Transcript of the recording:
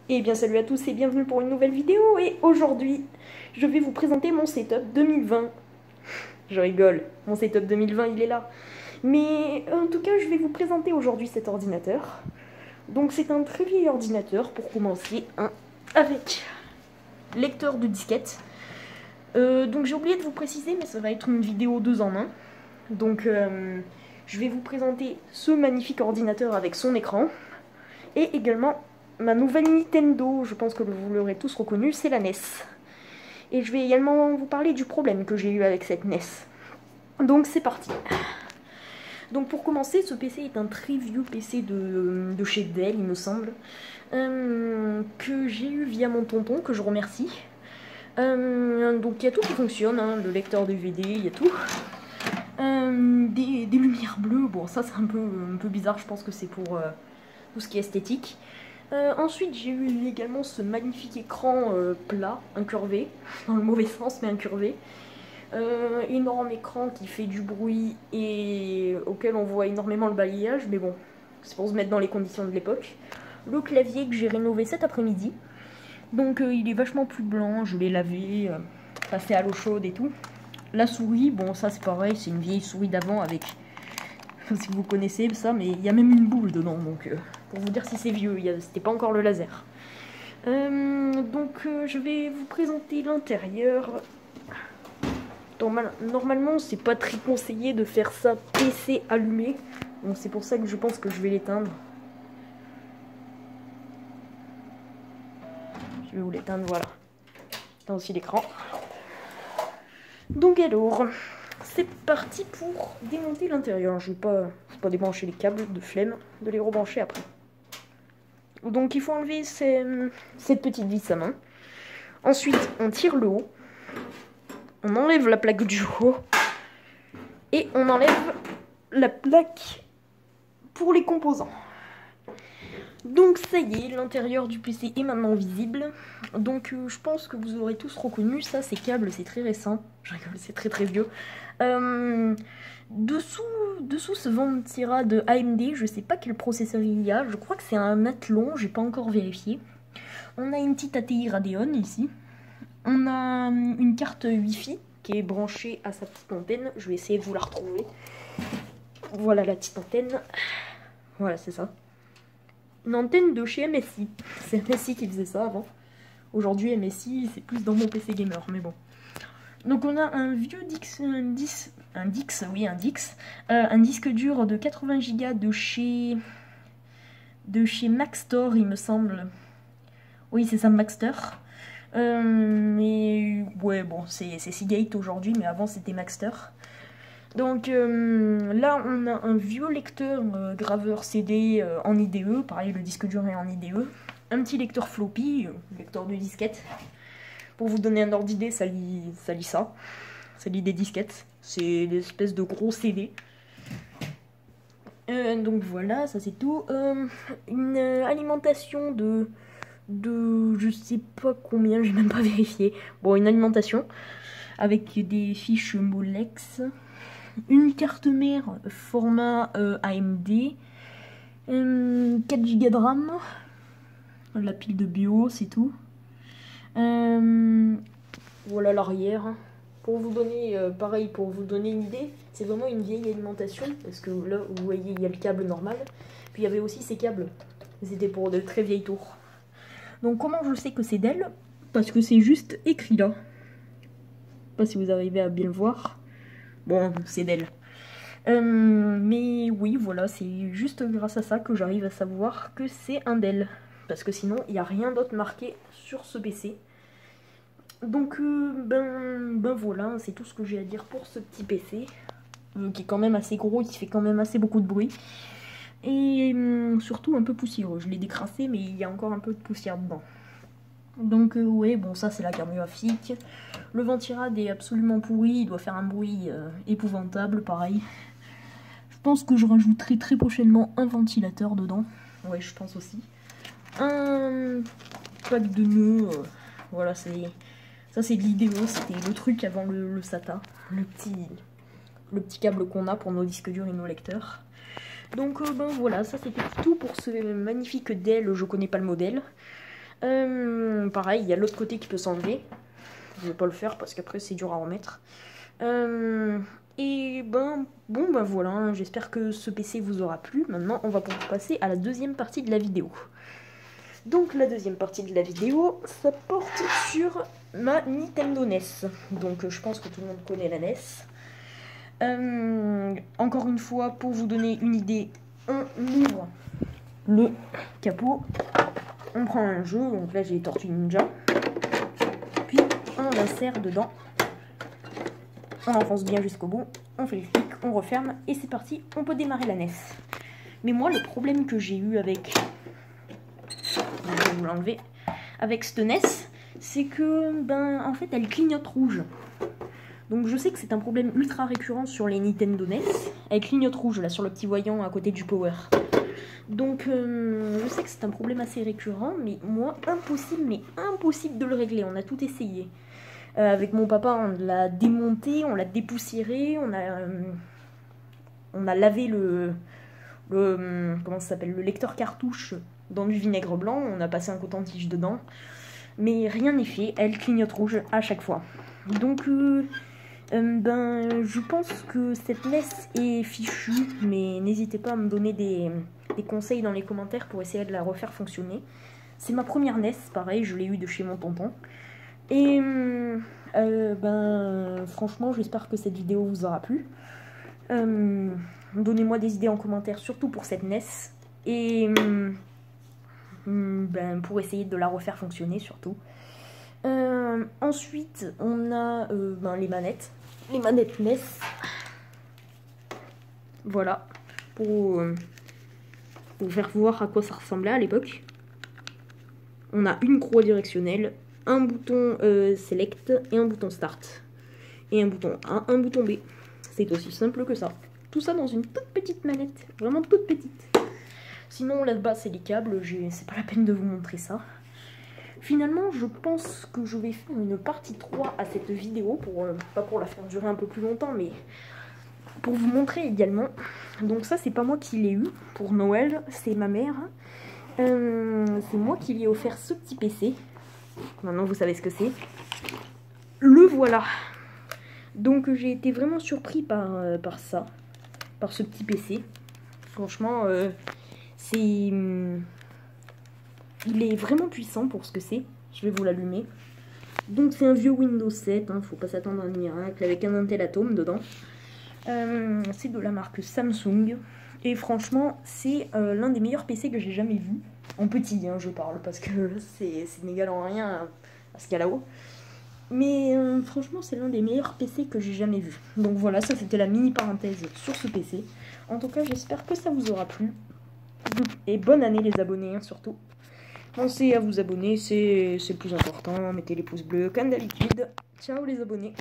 Et bien salut à tous et bienvenue pour une nouvelle vidéo. Et aujourd'hui, je vais vous présenter mon setup 2020. Je rigole, mon setup 2020 il est là. Mais en tout cas, je vais vous présenter aujourd'hui cet ordinateur. Donc c'est un très vieil ordinateur pour commencer, avec lecteur de disquette. Donc j'ai oublié de vous préciser, mais ça va être une vidéo 2 en 1. Donc je vais vous présenter ce magnifique ordinateur avec son écran. Et également ma nouvelle Nintendo, je pense que vous l'aurez tous reconnu, c'est la NES. Et je vais également vous parler du problème que j'ai eu avec cette NES. Donc c'est parti. Donc pour commencer, ce PC est un très vieux PC de chez Dell, il me semble, que j'ai eu via mon tonton, que je remercie. Donc il y a tout qui fonctionne, hein, le lecteur DVD, il y a tout. Des lumières bleues, bon ça c'est un peu bizarre, je pense que c'est pour tout ce qui est esthétique. Ensuite j'ai eu également ce magnifique écran plat, incurvé, dans le mauvais sens mais incurvé. Énorme écran qui fait du bruit et auquel on voit énormément le balayage, mais bon, c'est pour se mettre dans les conditions de l'époque. Le clavier que j'ai rénové cet après-midi, donc il est vachement plus blanc, je l'ai lavé, passé à l'eau chaude et tout. La souris, bon ça c'est pareil, c'est une vieille souris d'avant avec, si vous connaissez ça, mais il y a même une boule dedans, donc pour vous dire si c'est vieux, c'était pas encore le laser. Je vais vous présenter l'intérieur. Normalement, c'est pas très conseillé de faire ça PC allumé. Donc c'est pour ça que je pense que je vais l'éteindre. Je vais vous l'éteindre, voilà. Là aussi l'écran. Donc alors, c'est parti pour démonter l'intérieur. Je vais pas débrancher les câbles de flemme, de les rebrancher après. Donc il faut enlever cette petite vis à main. Ensuite, on tire le haut. On enlève la plaque du haut. Et on enlève la plaque pour les composants. Donc ça y est, l'intérieur du PC est maintenant visible. Donc je pense que vous aurez tous reconnu ça, ces câbles, c'est très récent. Je rigole, c'est très vieux. Dessous ce Ventira de AMD, je sais pas quel processeur il y a, je crois que c'est un Athlon, j'ai pas encore vérifié. On a une petite ATI Radeon ici. On a une carte Wi-Fi qui est branchée à sa petite antenne. Je vais essayer de vous la retrouver. Voilà la petite antenne. Voilà, c'est ça. Une antenne de chez MSI. C'est MSI qui faisait ça avant. Aujourd'hui, MSI, c'est plus dans mon PC gamer, mais bon. Donc on a un vieux un disque dur de 80 Go de chez Maxtor, il me semble. Oui, c'est ça, Maxtor. Mais ouais, bon, c'est Seagate aujourd'hui, mais avant c'était Maxtor. Donc là, on a un vieux lecteur graveur CD en IDE, pareil, le disque dur est en IDE. Un petit lecteur floppy, lecteur de disquette. Pour vous donner un ordre d'idée, ça lit ça. Ça lit des disquettes. C'est des espèces de gros CD. Donc voilà, ça c'est tout. Une alimentation de je sais pas combien, j'ai même pas vérifié. Bon, une alimentation avec des fiches Molex. Une carte mère format AMD. 4 Go de RAM. La pile de bio, c'est tout. Voilà l'arrière. Pour vous donner, pareil, pour vous donner une idée, c'est vraiment une vieille alimentation. Parce que là, vous voyez, il y a le câble normal. Puis il y avait aussi ces câbles. C'était pour de très vieilles tours. Donc comment je sais que c'est Dell? Parce que c'est juste écrit là. Je sais pas si vous arrivez à bien le voir. Bon, c'est Dell. Mais oui, voilà, c'est juste grâce à ça que j'arrive à savoir que c'est un Dell. Parce que sinon, il n'y a rien d'autre marqué sur ce PC. Donc, ben voilà, c'est tout ce que j'ai à dire pour ce petit PC. Qui est quand même assez gros, qui fait quand même assez beaucoup de bruit. Et surtout un peu poussiéreux. Je l'ai décrassé, mais il y a encore un peu de poussière dedans. Donc ouais, bon ça c'est la carte graphique. Le ventirad est absolument pourri, il doit faire un bruit épouvantable, pareil. Je pense que je rajouterai très prochainement un ventilateur dedans. Ouais, je pense aussi. Un pack de nœuds, voilà, ça c'est de l'IDE, c'était le truc avant le SATA. Le petit câble qu'on a pour nos disques durs et nos lecteurs. Donc ben voilà, ça c'était tout pour ce magnifique Dell, je connais pas le modèle. Pareil, il y a l'autre côté qui peut s'enlever. Je vais pas le faire parce qu'après c'est dur à remettre. Et bon voilà, hein, j'espère que ce PC vous aura plu. Maintenant, on va pouvoir passer à la deuxième partie de la vidéo. Donc la deuxième partie de la vidéo, ça porte sur ma Nintendo NES. Donc je pense que tout le monde connaît la NES. Encore une fois, pour vous donner une idée, on ouvre le capot, on prend un jeu, donc là j'ai Tortue Ninja, puis on l'insère dedans, on enfonce bien jusqu'au bout, on fait le flic, on referme, et c'est parti, on peut démarrer la NES. Mais moi, le problème que j'ai eu avec... Je vais vous l'enlever. Avec cette NES, c'est que, en fait, elle clignote rouge. Donc je sais que c'est un problème ultra récurrent sur les Nintendo NES. Elle clignote rouge, là, sur le petit voyant à côté du power. Donc je sais que c'est un problème assez récurrent, mais moi, impossible de le régler. On a tout essayé. Avec mon papa, on l'a démonté, on l'a dépoussiéré, on a lavé comment ça s'appelle, le lecteur cartouche dans du vinaigre blanc, on a passé un coton-tige dedans, mais rien n'est fait, elle clignote rouge à chaque fois. Donc je pense que cette NES est fichue, mais n'hésitez pas à me donner des conseils dans les commentaires pour essayer de la refaire fonctionner. C'est ma première NES, pareil, je l'ai eu de chez mon tonton. Et franchement, j'espère que cette vidéo vous aura plu. Donnez-moi des idées en commentaire, surtout pour cette NES. Et pour essayer de la refaire fonctionner, surtout. Ensuite, on a les manettes. Les manettes NES. Voilà. Pour vous faire voir à quoi ça ressemblait à l'époque. On a une croix directionnelle, un bouton Select et un bouton Start. Et un bouton A, un bouton B. C'est aussi simple que ça. Tout ça dans une toute petite manette. Vraiment toute petite. Sinon, là-bas, c'est les câbles. C'est pas la peine de vous montrer ça. Finalement, je pense que je vais faire une partie 3 à cette vidéo. Pas pour la faire durer un peu plus longtemps, mais pour vous montrer également. Donc ça, c'est pas moi qui l'ai eu pour Noël. C'est ma mère. C'est moi qui lui ai offert ce petit PC. Maintenant, vous savez ce que c'est. Le voilà. Donc, j'ai été vraiment surpris par ça. Par ce petit PC. Franchement, il est vraiment puissant pour ce que c'est. Je vais vous l'allumer. Donc, c'est un vieux Windows 7. Faut pas s'attendre à un miracle. Avec un Intel Atom dedans. C'est de la marque Samsung. Et franchement, c'est l'un des meilleurs PC que j'ai jamais vu. En petit, je parle, parce que c'est n'égal en rien à ce qu'il y a là-haut. Mais franchement, c'est l'un des meilleurs PC que j'ai jamais vu. Donc voilà, ça c'était la mini parenthèse sur ce PC. En tout cas, j'espère que ça vous aura plu. Et bonne année les abonnés, surtout. Pensez à vous abonner, c'est le plus important. Mettez les pouces bleus comme d'habitude. Ciao les abonnés.